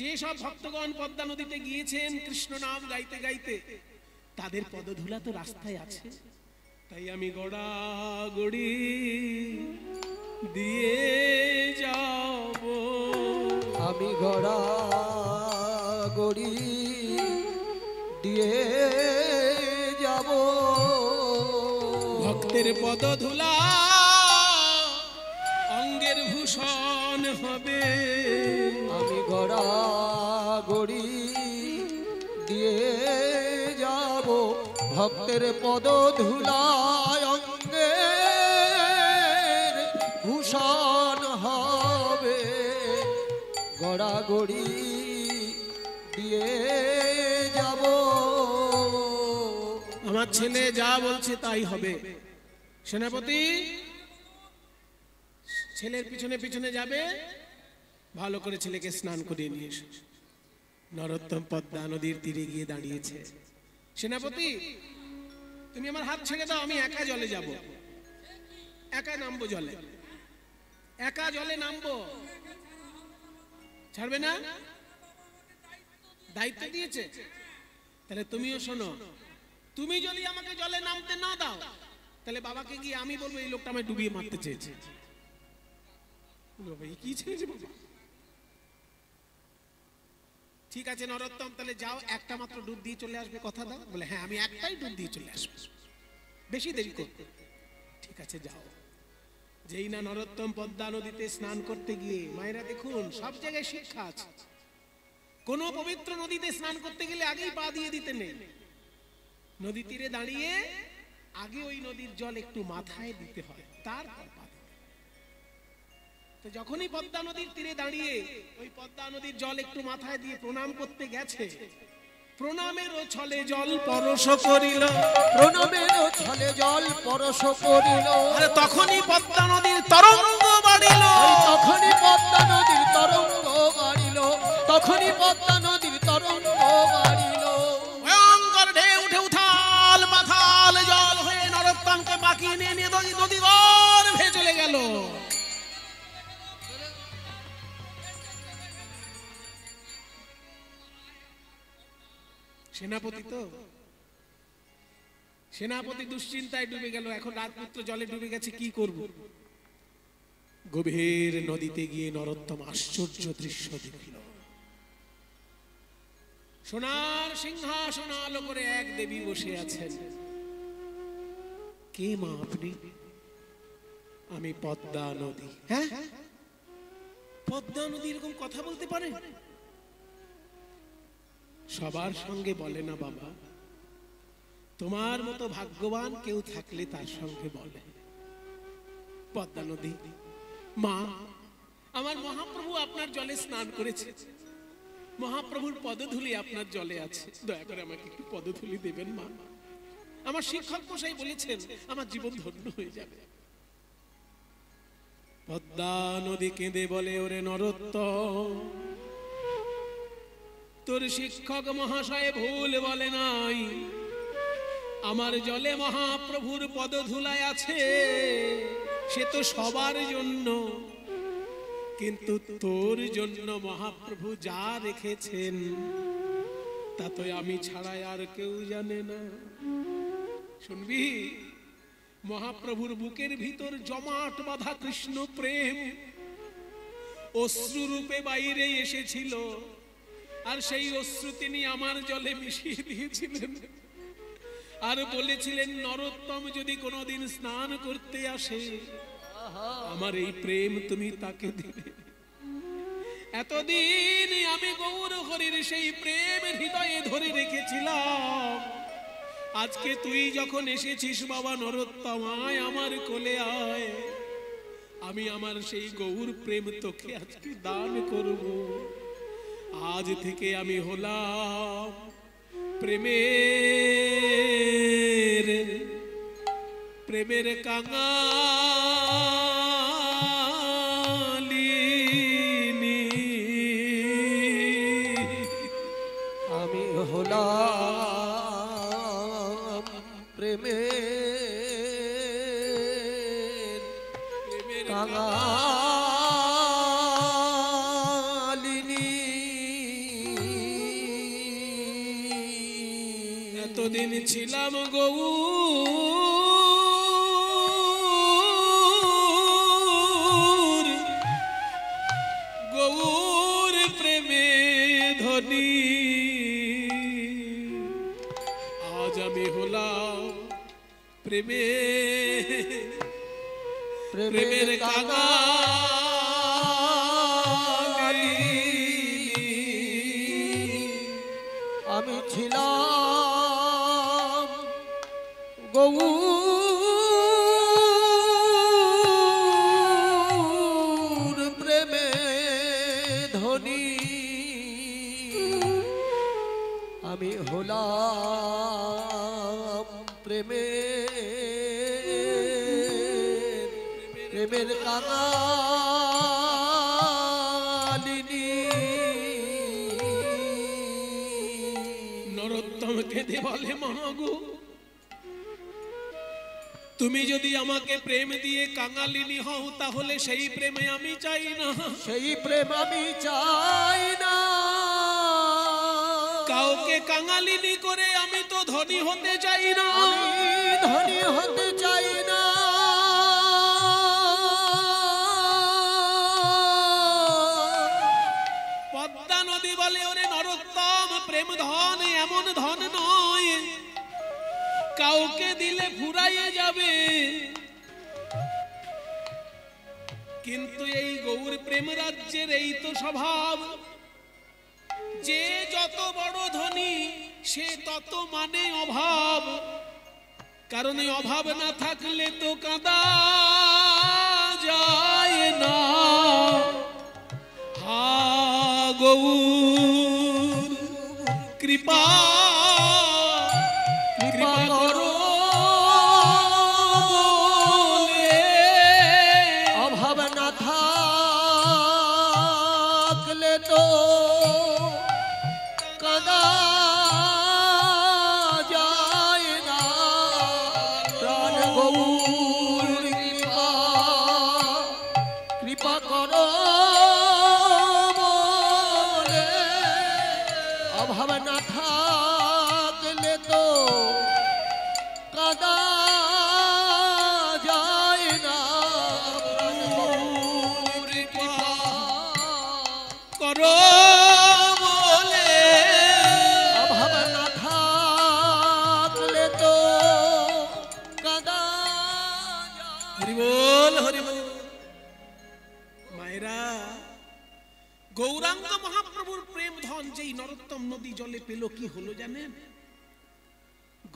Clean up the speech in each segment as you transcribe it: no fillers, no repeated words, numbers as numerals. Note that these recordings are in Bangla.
যে সব ভক্তগণ পদ্মা নদীতে গিয়েছেন কৃষ্ণ নাম গাইতে গাইতে, তাদের পদধূলা তো রাস্তায় আছে। তাই আমি গড়াগড়ি দিয়ে যাব, আমি গড়াগড়ি দিয়ে যাব, ভক্তের পদধূলা অঙ্গের ভূষণ হবে। আমি গড়াগড়ি দিয়ে যাব, ভক্তের পদধূলায় অঙ্গের ভূষণ হবে। গড়াগড়ি দিয়ে যাব। আমার ছেলে যা বলছে তাই হবে। সেনাপতি ছেলের পিছনে পিছনে যাবে, ভালো করে ছেলেকে স্নান করিয়ে নিয়ে এসো। নরোত্তম পদ্মা নদীর তীরে গিয়ে দাঁড়িয়েছে। সেনাপতি তুমি আমার হাত ছেড়ে দাও, আমি একা জলে যাব, একা নামবো জলে, একা জলে নামবো। ছাড়বে না? দায়িত্ব দিয়েছে। তাহলে তুমিও শোনো, তুমি যদি আমাকে জলে নামতে না দাও, তাহলে বাবাকে গিয়ে আমি বলবো এই লোকটা আমায় ডুবিয়ে মারতে চেয়েছে। কি ছেড়েছে বাবা? ঠিক আছে নরোত্তম, তাহলে যাও, একটা মাত্র ডুব দিয়ে চলে আসবে, কথা দাও। বলে হ্যাঁ আমি একটাই ডুব দিয়ে চলে আসবো, বেশি দেরি করতে। ঠিক আছে যাও। যেই না নরোত্তম পদ্মা নদীতে স্নান করতে গিয়ে, মায়েরা দেখুন সব জায়গায় শিক্ষা আছে। কোন পবিত্র নদীতে স্নান করতে গেলে আগেই পা দিয়ে দিতে নেই। নদী তীরে দাঁড়িয়ে আগে ওই নদীর জল একটু মাথায় দিতে হয়, তারপর পা দিতে। তো যখনই পদ্মা নদীর তীরে দাঁড়িয়ে ওই পদ্মা নদীর জল একটু মাথায় দিয়ে প্রণাম করতে গেছে, প্রণামেরও ছলে জল পরশ করিল, প্রণামেরও ছলে জল পরশ করিল। আরে তখনই পদ্মা নদীর তরঙ্গ বাড়িল, তখনই পদ্মা নদীর তরঙ্গ বাড়িল, তখনই পদ্মা নদীর তরঙ্গ বাড়িল। ভয়ঙ্কর ঢেউ উঠে উথাল পাথাল জল হয়ে নরোত্তমকে বাঁকিয়ে নিয়ে নদী গর্ভে চলে গেল। সেনাপতি তো, সেনাপতি দুশ্চিন্তায় ডুবে গেল। এখন রাজপুত্র জলে ডুবে গেছে, কি করব? গভীর নদীতে গিয়ে নরোত্তম আশ্চর্য দৃশ্য দেখল। সোনার সিংহাসন আলো করে এক দেবী বসে আছেন। কে মা আপনি? আমি পদ্মা নদী। হ্যাঁ, পদ্মা নদী এরকম কথা বলতে পারে? সবার সঙ্গে বলে না বাবা, তোমার মতো ভাগ্যবান কেউ থাকলে তার সঙ্গে বলে। পদ্মা নদী মা, আমার মহাপ্রভু আপনার জলে স্নান করেছে, মহাপ্রভুর পদধূলি আপনার জলে আছে, দয়া করে আমাকে একটু পদধূলি দেবেন মা। আমার শিক্ষক মশাই বলেছেন আমার জীবন ধন্য হয়ে যাবে। পদ্মা নদী কেঁদে বলে, ওরে নরোত্তম, তোর শিক্ষক মহাশয় ভুল বলে নাই। আমার জলে মহাপ্রভুর পদধূলায় আছে, সে তো সবার জন্য, কিন্তু তোর জন্য মহাপ্রভু যা রেখেছেন তা তো আমি ছাড়া আর কেউ জানে না। শুনবি, মহাপ্রভুর বুকের ভিতর জমাট বাঁধা কৃষ্ণ প্রেম অশ্রু রূপে বাইরে এসেছিল, আর সেই অশ্রু তিনি আমার জলে মিশিয়ে দিয়েছিলেন, আর বলেছিলেন নরোত্তম যদি কোনোদিন স্নান করতে আসে, আমার এই প্রেম তুমি তাকে দিবে। এতদিন আমি গৌর হরির সেই প্রেম হৃদয়ে ধরে রেখেছিলাম। আজকে তুই যখন এসেছিস বাবা নরোত্তম, আয় আমার কোলে আয়, আমি আমার সেই গৌর প্রেম তোকে আজকে দান করব। আজ থেকে আমি হলাম প্রেমের প্রেমের কাঙালিনী, আমি হলাম প্রেমের কাঙালিনী। অন্তদিন ছিলাম গৌ গৌর প্রেমে ধনী, আজ আমি হলাম প্রেমে প্রেমের কাঙালি। আমি ছিলাম গৌর প্রেমে ধনী, আমি হলাম প্রেমের কাঙালিনী। নরোত্তম কেঁদে বলে মাগো, তুমি যদি আমাকে প্রেম দিয়ে কাঙালিনী হও তাহলে সেই প্রেমে আমি চাই না, সেই প্রেম আমি চাই না। কাউকে কাঙালিনী করে আমি তো ধনী হতে চাই না, আমি ধনী হতে চাই না। পদ্মা নদী বলে ওরে নরোত্তম, প্রেম ধন এমন ধন নয় কাউকে দিলে ফুরাইয়ে যাবে, কিন্তু এই গৌর প্রেম রাজ্যের এই তো স্বভাব, যে যত বড় ধনী সে তত মানে অভাব, কারণ এই অভাব না থাকলে তো কাঁদা যায় না। হা গৌর কৃপা কৃপা করো বলে, অভাব না থাকলে তো কাঁদা যায় না। প্রাণ গৌর কৃপা কৃপা করো বলে, অভাব না থাকলে তো কাঁদা যায় না। প্রাণ গৌর কৃপা করো বলে, অভাব না থাকলে তো কাঁদা যায়। হরি বল হরি বল। মায়েরা, গৌরাঙ্গ মহাপ্রভুর প্রেম ধন যেই নরোত্তম নদী জলে পেল কি হলো জানেন?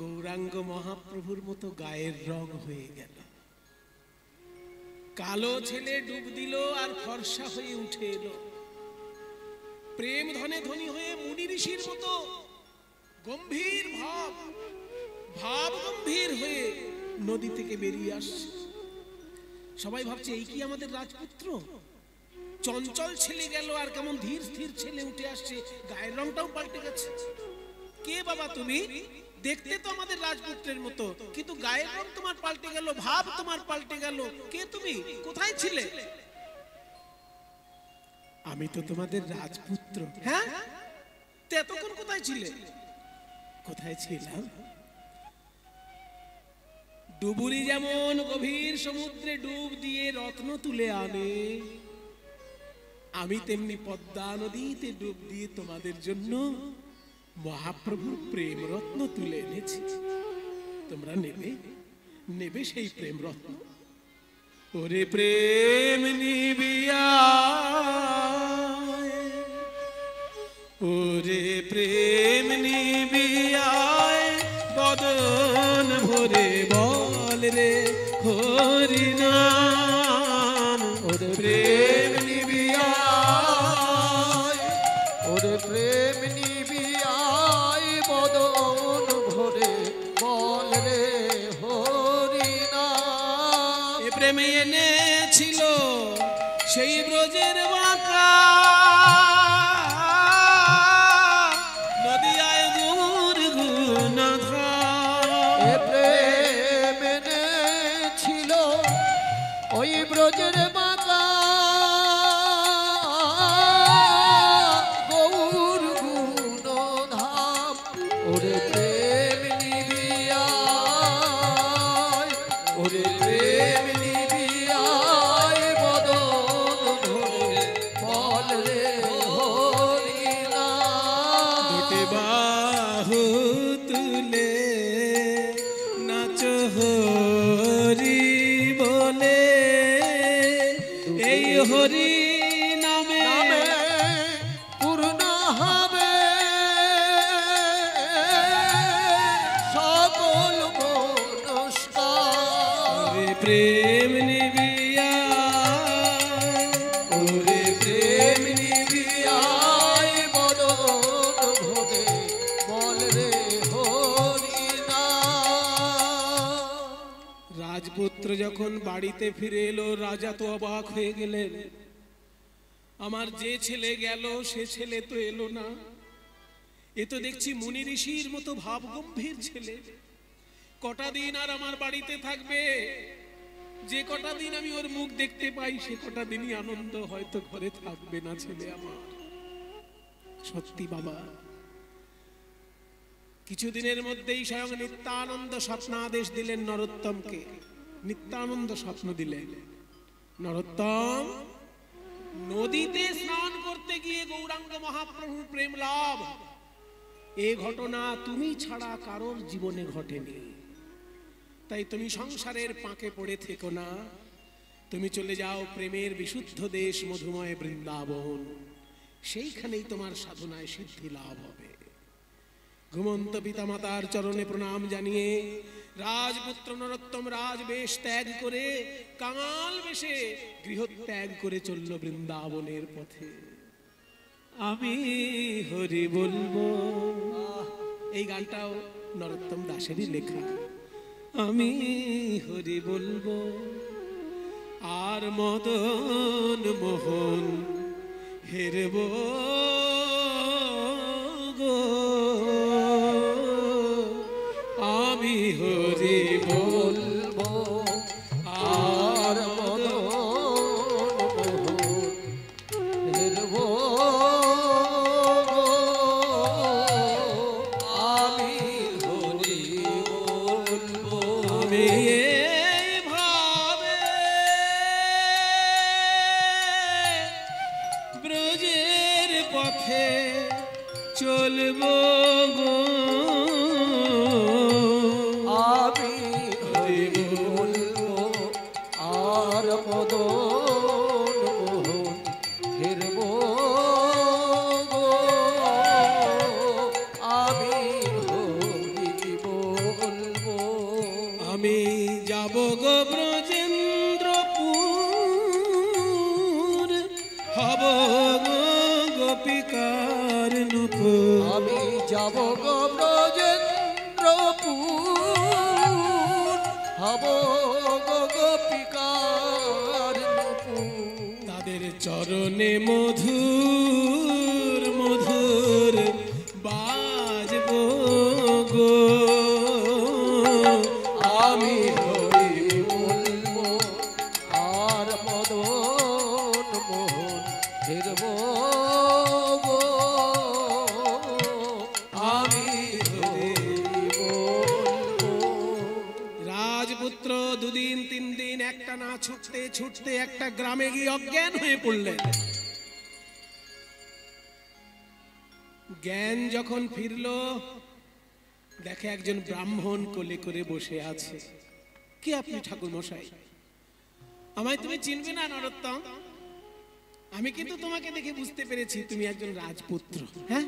গৌরাঙ্গ মহাপ্রভুর মতো গায়ের রং হয়ে গেল। কালো ছেলে ডুব দিল আর ফর্সা হয়ে উঠে এলো। প্রেম ধনে ধনী হয়ে মুনি ঋষির মতো গম্ভীর ভাব গম্ভীর হয়ে নদী থেকে বেরিয়ে আসছে। সবাই ভাবছে এই কি আমাদের রাজপুত্র? চঞ্চল ছেলে গেল আর কেমন ধীর স্থির ছেলে উঠে আসছে, গায়ের রংটাও পাল্টে গেছে। কে বাবা তুমি? দেখতে তো আমাদের রাজপুত্রের মতো, কিন্তু গায়ের রং তোমার পাল্টে গেল, ভাব তোমার পাল্টে গেল। কে তুমি? কোথায় ছিলে? আমি তো তোমাদের রাজপুত্র। হ্যাঁ, তো এতক্ষণ কোথায় ছিলে? কোথায় ছিলাম? ডুবুরি যেমন গভীর সমুদ্রে ডুব দিয়ে রত্ন তুলে আনে, আমি তেমনি পদ্মা নদীতে ডুব দিয়ে তোমাদের জন্য মহাপ্রভুর প্রেম রত্ন তুলে এনেছি। তোমরা নেবে নেবে সেই প্রেম রত্ন। ওরে প্রেম নিবিয়া, ওরে প্রেম নিবিয়া, বদন ভরে বল রে হরি নাম। ওরে প্রেম নিবিয়া, ওরে প্রেম নিবিয়ায় বদন ভরে বল রে হরি নাম। এ প্রেমে এনেছিল সেই ব্রজের বাঁকা নদিয়ায় গুর গুণধা। এ প্রেম এনেছিল ওই ব্রজের বাঁকা গৌর গুণধাম। ওরে প্রেম যখন বাড়িতে ফিরে এলো, রাজা তো অবাক হয়ে গেলেন। আমার যে ছেলে গেল সে ছেলে তো এলো না, এ তো দেখছি মুনি ঋষির মতো ভাব গম্ভীর ছেলে। কটা দিন আর আমার বাড়িতে থাকবে? যে কটা দিন আমি ওর মুখ দেখতে পাই সে কটা দিনই আনন্দ, হয়তো ঘরে থাকবে না ছেলে আমার। সত্যি বাবা। কিছুদিনের মধ্যেই স্বয়ং নিত্যানন্দ স্বপ্নাদেশ দিলেন নরোত্তমকে। নিত্যানন্দ স্বপ্ন দিলেন, নরোত্তম, নদীতে স্নান করতে গিয়ে গৌরাঙ্গ মহাপ্রভুর প্রেম লাভ, এ ঘটনা তুমি ছাড়া কারোর জীবনে ঘটেনি। তাই তুমি সংসারের পাকে পড়ে থেকো না, তুমি চলে যাও প্রেমের বিশুদ্ধ দেশ মধুময় বৃন্দাবন, সেইখানেই তোমার সাধনায় সিদ্ধি লাভ হবে। ঘুমন্ত পিতামাতার চরণে প্রণাম জানিয়ে রাজপুত্র নরোত্তম রাজবেশ ত্যাগ করে কাঙাল বেশে গৃহত্যাগ করে চলল বৃন্দাবনের পথে। আমি হরি বলবো, এই গানটাও নরোত্তম দাসেরই লেখা। আমি হরি বলবো আর মদন মোহন হেরব গো, আমি হরি বলবো আর মদন মোহন হেরব গো, আমি হরি বলবো। আমি ভাবে ব্রজের পথে চলবো গো, আমি হরি বলবো আর মদন মোহন হেরব গো, আমি হরি বলবো। আমি যাব গো ব্রজেন্দ্রপুর, হব গো গোপিকার নূপুর। আমি যাব গো ব্রজেন্দ্রপুর, হব গো গোপিকার নূপুর। তাদের চরণে মধুর মধুর বাজবো গো, আমি হরি বলবো আর মদন মোহন হেরব গো, আমি হরি বলবো। রাজপুত্র দুদিন তিন দিন একটা না ছুটতে ছুটতে একটা গ্রামে গিয়ে অজ্ঞান হয়ে পড়লেন। জ্ঞান যখন ফিরল, দেখে একজন ব্রাহ্মণ কোলে করে বসে আছে। কি আপনি ঠাকুর মশাই? আমায় তুমি চিনবে না নরোত্তম? আমি কিন্তু তোমাকে দেখে বুঝতে পেরেছি তুমি একজন রাজপুত্র। হ্যাঁ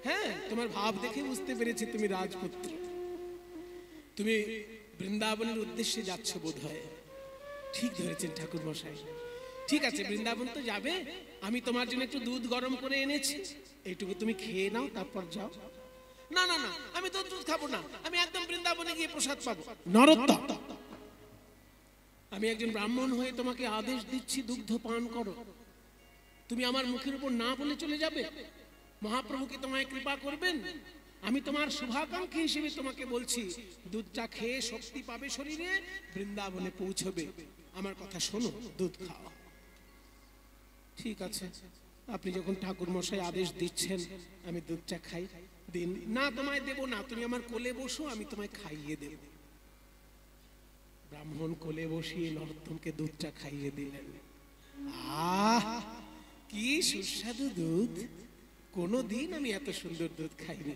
হ্যাঁ, তোমার ভাব দেখে বুঝতে পেরেছি তুমি রাজপুত্র। তুমি বৃন্দাবনের উদ্দেশ্যে যাচ্ছ বোধ হয়। ঠিক ধরেছেন ঠাকুর মশাই। ঠিক আছে, বৃন্দাবন তো যাবে, আমি তোমার জন্য একটু দুধ গরম করে এনেছি, এইটুকু তুমি খেয়ে নাও, তারপর যাও। না না না, আমি তো দুধ খাবো না, আমি একদম বৃন্দাবনে গিয়ে প্রসাদ পাবো। নরোত্তম, আমি একজন ব্রাহ্মণ হয়ে তোমাকে আদেশ দিচ্ছি দুগ্ধ পান করো। তুমি আমার মুখের উপর না বলে চলে যাবে? মহাপ্রভু কি তোমায় কৃপা করবেন? আমি তোমার শুভাকাঙ্ক্ষী হিসেবে তোমাকে বলছি, দুধটা খেয়ে শক্তি পাবে শরীরে, বৃন্দাবনে পৌঁছবে। আমার কথা শোনো, দুধ খাও। ঠিক আছে, আপনি যখন ঠাকুর মশাই আদেশ দিচ্ছেন আমি দুধটা খাই। দিন। না, তোমায় দেব না, তুমি আমার কোলে বসো, আমি তোমায় খাইয়ে দেব। ব্রাহ্মণ কোলে বসিয়ে নরোত্তমকে দুধটা খাইয়ে দিলেন। আহ, কি সুস্বাদু দুধ! কোনোদিন আমি এত সুন্দর দুধ খাইনি।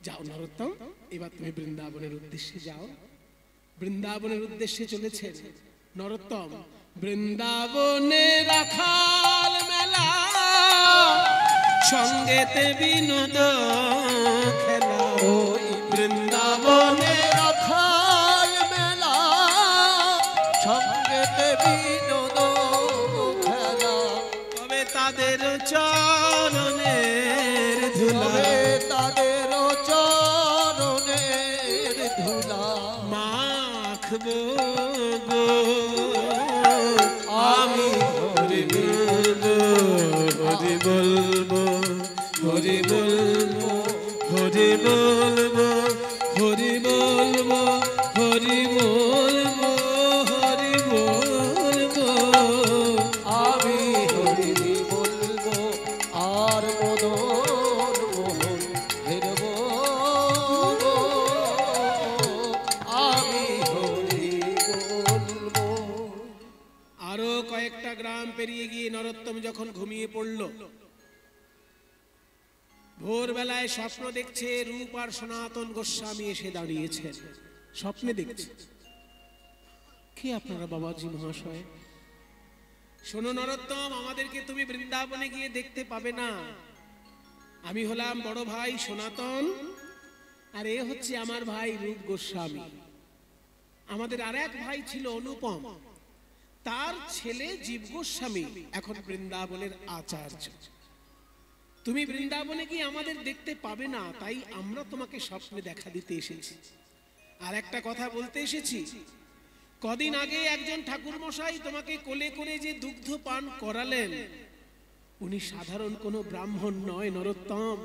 যাও নরোত্তম, এবার তুমি বৃন্দাবনের উদ্দেশ্যে যাও। বৃন্দাবনের উদ্দেশ্যে চলেছেন নরোত্তম। বৃন্দাবনে রাখাল মেলা, সঙ্গেতে বিনোদ খেলা। ওই বৃন্দাবনে রাখাল মেলা, সঙ্গেতে বিনোদ খেলা। তবে তাদের চরণের ধুলা, তাদের চরণের ধুলা মাখবো বলবো, হরি বলবো, হরি বলবো, হরি বলবো, হরি বলবো, হরি বলবো। আমি হরি বলবো আর মদন মোহন হেরব গো। আমি হরি বলবো। আরো কয়েকটা গ্রাম পেরিয়ে গিয়ে নরোত্তম যখন ঘুমিয়ে পড়ল, ভোরবেলায় স্বপ্ন দেখছে রূপ আর সনাতন গোস্বামী এসে দাঁড়িয়েছেন। স্বপ্নে দেখছে। কে আপনারা বাবাজি মহাশয়? শোনো নরোত্তম, আমাদেরকে তুমি বৃন্দাবনে গিয়ে দেখতে পাবে না। আমি হলাম বড় ভাই সনাতন, আর এ হচ্ছে আমার ভাই রূপ গোস্বামী। আমাদের আর এক ভাই ছিল অনুপম, তার ছেলে জীব গোস্বামী এখন বৃন্দাবনের আচার্য। তুমি বৃন্দাবনে গিয়ে আমাদের দেখতে পাবে না, তাই আমরা তোমাকে স্বপ্নে দেখা দিতে এসেছি। আর একটা কথা বলতে এসেছি, কদিন আগে একজন ঠাকুর মশাই তোমাকে কোলে করে যে দুগ্ধ পান করালেন, উনি সাধারণ কোনো ব্রাহ্মণ নয় নরোত্তম।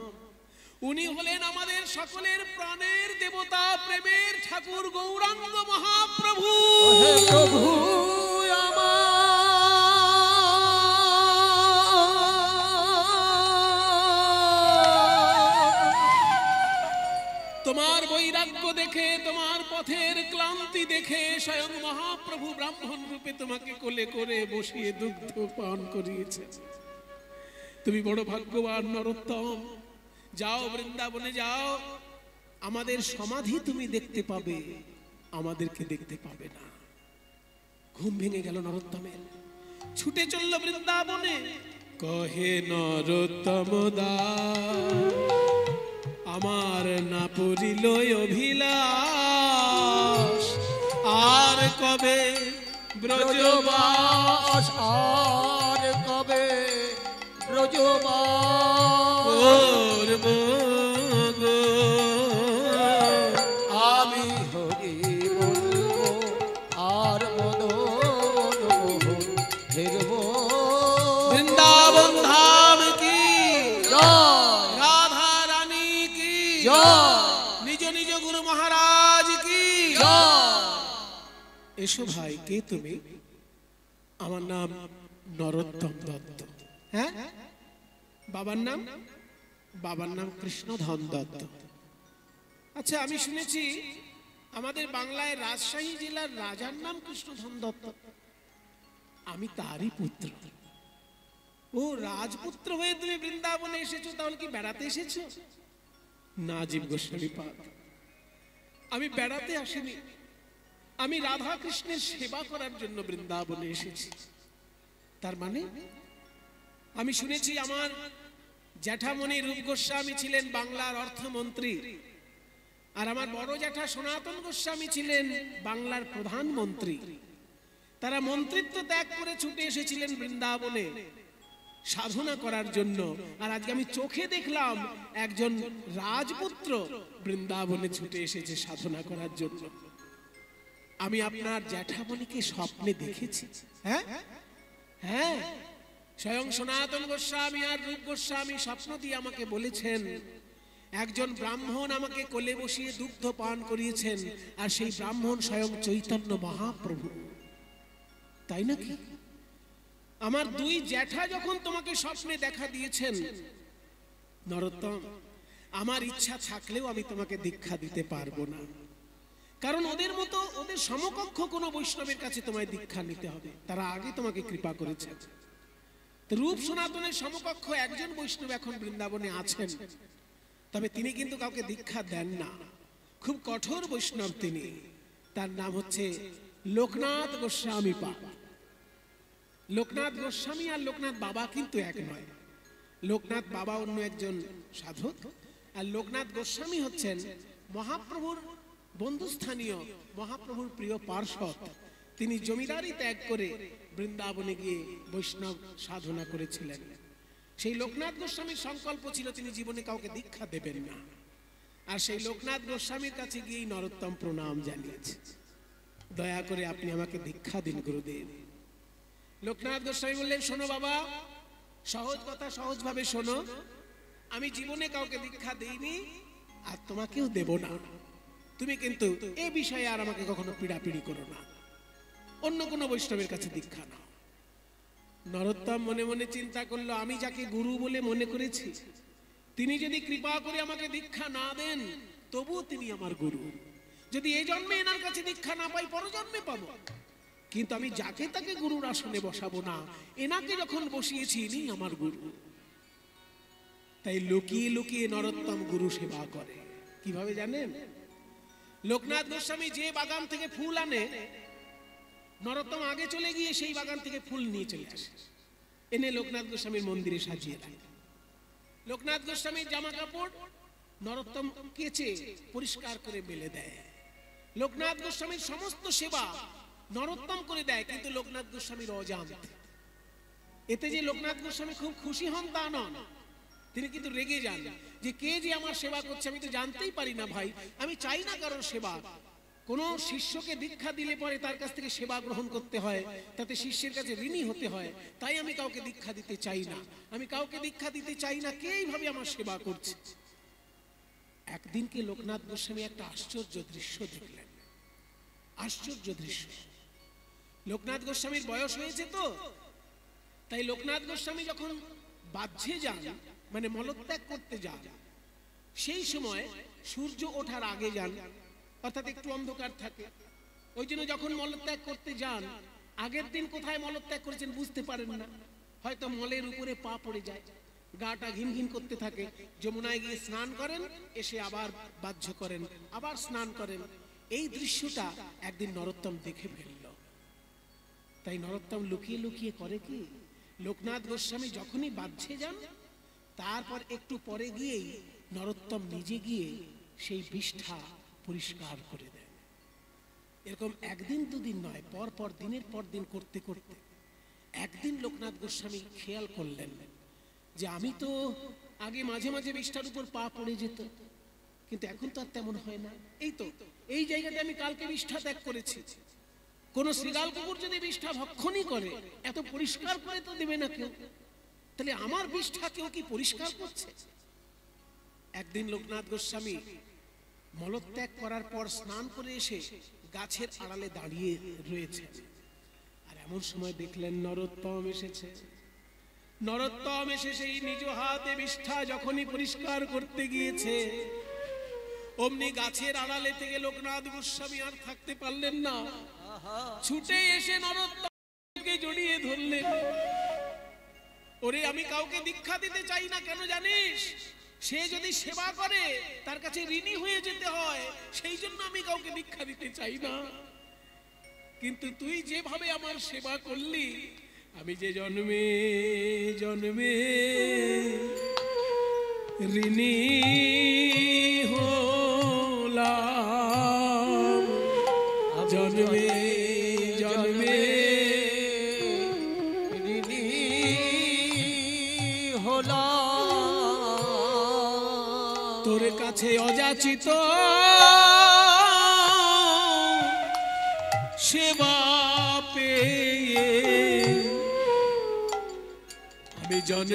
উনি হলেন আমাদের সকলের প্রাণের দেবতা, প্রেমের ঠাকুর গৌরাঙ্গ মহাপ্রভু। হে প্রভু আমার, তোমার বৈরাগ্য দেখে, তোমার পথের ক্লান্তি দেখে স্বয়ং মহাপ্রভু ব্রাহ্মণ রূপে তোমাকে কোলে করে বসিয়ে দুগ্ধ পান করিয়েছে। তুমি বড় ভাগ্যবান নরোত্তম। যাও বৃন্দাবনে যাও, আমাদের সমাধি তুমি দেখতে পাবে, আমাদেরকে দেখতে পাবে না। ঘুম ভেঙে গেল নরোত্তমের, ছুটে চলল বৃন্দাবনে। কহে নরোত্তম দাস, আমার না পুরিল অভিলাষ, আর কবে ব্রজবাস, ব্রজবাস আর কবে ব্রজবাস করব গো। আমি হরি বলবো আর মদন মোহন হেরব বৃন্দাবন ধাম কি জয়, রাধা রানী কি জয়, নিজ নিজ গুরু মহারাজ কি জয়। এসো ভাই, কে তুমি? আমার নাম নরোত্তম দত্ত। হ্যাঁ, বাবার নাম? বাবার নাম কৃষ্ণধন দত্ত। আচ্ছা, আমি শুনেছি আমাদের বাংলায় রাজশাহী জেলার রাজার নাম কৃষ্ণধন দত্ত। আমি তারই পুত্র। ও রাজপুত্র হয়ে তুমি বৃন্দাবনে এসেছো, তাহলে কি বেড়াতে এসেছো? না জীব গোস্বামী পাদ, আমি বেড়াতে আসিনি। আমি রাধা কৃষ্ণের সেবা করার জন্য বৃন্দাবনে এসেছি। তার মানে আমি শুনেছি আমার জ্যাঠামণি রূপ গোস্বামী ছিলেন বাংলার অর্থমন্ত্রী, আর আমার বড় জ্যাঠা সনাতন গোস্বামী ছিলেন বাংলার প্রধানমন্ত্রী। তারা মন্ত্রিত্ব ত্যাগ করে ছুটে এসেছিলেন বৃন্দাবনে সাধনা করার জন্য। আর আজকে আমি চোখে দেখলাম একজন রাজপুত্র বৃন্দাবনে ছুটে এসেছে সাধনা করার জন্য। আমি আপনার জ্যাঠামণিকে স্বপ্নে দেখেছি। হ্যাঁ হ্যাঁ, স্বয়ং সনাতন গোস্বামী আর রূপ গোস্বামী স্বপ্ন দিয়ে আমাকে বলেছেন, একজন ব্রাহ্মণ আমাকে কোলে বসিয়ে দুগ্ধ পান করিয়েছেন, আর সেই ব্রাহ্মণ স্বয়ং চৈতন্য মহাপ্রভু। তাই নাকি? আমার দুই জ্যাঠা যখন তোমাকে স্বপ্নে দেখা দিয়েছেন নরোত্তম, আমার ইচ্ছা থাকলেও আমি তোমাকে দীক্ষা দিতে পারবো না, কারণ ওদের মতো, ওদের সমকক্ষ কোনো বৈষ্ণবের কাছে তোমায় দীক্ষা নিতে হবে। তারা আগে তোমাকে কৃপা করেছে। রূপ সনাতনের সমকক্ষ একজন বৈষ্ণব এখন বৃন্দাবনে আছেন, তবে তিনি কিন্তু কাউকে দীক্ষা দেন না। খুব কঠোর বৈষ্ণব তিনি। তার নাম হচ্ছে লোকনাথ গোস্বামী পা। লোকনাথ গোস্বামী আর লোকনাথ বাবা কিন্তু এক নয়। লোকনাথ বাবা অন্য একজন সাধক, আর লোকনাথ গোস্বামী হচ্ছেন মহাপ্রভুর বন্ধুস্থানীয়, মহাপ্রভুর প্রিয় পার্ষদ। তিনি জমিদারি ত্যাগ করে বৃন্দাবনে গিয়ে বৈষ্ণব সাধনা করেছিলেন। সেই লোকনাথ গোস্বামীর সংকল্প ছিল তিনি জীবনে কাউকে দীক্ষা দেবেন না, আর সেই লোকনাথ গোস্বামীর কাছে গিয়েই নরোত্তম প্রণাম জানিয়েছে, দয়া করে আপনি আমাকে দীক্ষা দিন গুরুদেব। লোকনাথ গোস্বামী বললেন, শোনো বাবা, সহজ কথা সহজভাবে শোনো, আমি জীবনে কাউকে দীক্ষা দেইনি আর তোমাকেও দেব না। তুমি কিন্তু এ বিষয়ে আর আমাকে কখনো পীড়াপিড়ি করো না, অন্য কোনো বৈষ্ণবের কাছে দীক্ষা নাও। নরোত্তম মনে মনে চিন্তা করলো, আমি যাকে গুরু বলে মনে করেছি, তিনি যদি কৃপা করে আমাকে দীক্ষা না দেন, তবুও তিনি আমার গুরু। যদি এই জন্মে এনার কাছে দীক্ষা না পাই, পরজন্মে পাবো। কিন্তু আমি যাকে তাকে গুরুর আসনে বসাবো না, এনাকে যখন বসিয়েছি ইনি আমার গুরু। তাই লুকিয়ে লুকিয়ে নরোত্তম গুরু সেবা করে। কিভাবে জানেন? লোকনাথ গোস্বামী যে বাগান থেকে ফুল আনে, নরোত্তম আগে চলে গিয়ে সেই বাগান থেকে ফুল নিয়ে চলে আসে, এনে লোকনাথ গোস্বামীর মন্দিরে সাজিয়ে রাখে। লোকনাথ গোস্বামীর জামা কাপড় নরোত্তম কেচে পরিষ্কার করে মেলে দেয়। লোকনাথ গোস্বামীর সমস্ত সেবা নরোত্তম করে দেয়, কিন্তু লোকনাথ গোস্বামীর অজান্তে। এতে যে লোকনাথ গোস্বামী খুব খুশি হন তা নন, তিনি কিন্তু রেগে যান যে কে যে আমার সেবা করছে আমি তো জানতেই পারি না। ভাই, আমি চাই না কারোর সেবা। কোন শিষ্যকে দীক্ষা দিলে পরে তার কাছ থেকে সেবা গ্রহণ করতে হয়, তাতে শিষ্যের কাছে ঋণী হতে হয়। তাই আমি কাউকে দীক্ষা দিতে চাই না, আমি কাউকে দীক্ষা দিতে চাই না কে এইভাবে আমার সেবা করছে। একদিনকে লোকনাথ গোস্বামী একটা আশ্চর্য দৃশ্য দেখলেন। আশ্চর্য দৃশ্য। লোকনাথ গোস্বামীর বয়স হয়েছে তো, তাই লোকনাথ গোস্বামী যখন বাহ্যে যান, মানে মলত্যাগ করতে যান, সেই সময় সূর্য ওঠার আগে যান, অর্থাৎ একটু অন্ধকার থাকে। ওই জন্য যখন মলত্যাগ করতে যান, আগের দিন কোথায় মলত্যাগ করেছেন বুঝতে পারেন না, হয়তো মলের উপরে পা পড়ে যায়, গাটা ঘিন ঘিন করতে থাকে। যমুনায় গিয়ে স্নান করেন, এসে আবার বাহ্য করেন, আবার স্নান করেন। এই দৃশ্যটা একদিন নরোত্তম দেখে ফেলল। তাই নরোত্তম লুকিয়ে লুকিয়ে করে কি, লোকনাথ গোস্বামী যখনই বাহ্যে যান, তারপর একটু পরে গিয়েই নরোত্তম নিজে গিয়ে সেই বিষ্ঠা পরিষ্কার করে দেন। এরকম একদিন দুদিন নয়, পর পর দিনের পর দিন করতে করতে একদিন লোকনাথ গোস্বামী খেয়াল করলেন যে আমি তো আগে মাঝে মাঝে বিষ্ঠার উপর পা পড়ে যেত, কিন্তু এখন তো আর তেমন হয় না। এই তো এই জায়গাতে আমি কালকে বিষ্ঠা ত্যাগ করেছি। কোন শ্রীগাল কুকুর যদি বিষ্ঠা ভক্ষণই করে, এত পরিষ্কার করে তো দেবে না কেউ, তাহলে আমার বিষ্ঠা কেউ কি পরিষ্কার করছে? একদিন লোকনাথ গোস্বামী মলত্যাগ করার পর স্নান করে এসে গাছের আড়ালে দাঁড়িয়ে রয়েছে, আর এমন সময় দেখলেন নরোত্তম এসেছে। নরোত্তম এসে সেই নিজ হাতে বিষ্ঠা যখনই পরিষ্কার করতে গিয়েছে, অমনি গাছের আড়ালে থেকে লোকনাথ গোস্বামী আর থাকতে পারলেন না, ছুটে এসে নরোত্তমকে জড়িয়ে ধরলেন। ওরে, আমি কাউকে দীক্ষা দিতে চাই না, কেন জানিস? সে যদি সেবা করে তার কাছে ঋণী হয়ে যেতে হয়, সেই জন্য আমি কাউকে দীক্ষা দিতে চাই না। কিন্তু তুই যেভাবে আমার সেবা করলি, আমি যে জন্মে জন্মে ঋণী হলাম, জন্মে জন্মে ঋণী হলাম, তোর কাছে অযাচিত সেবা পেয়ে আমি জন্ম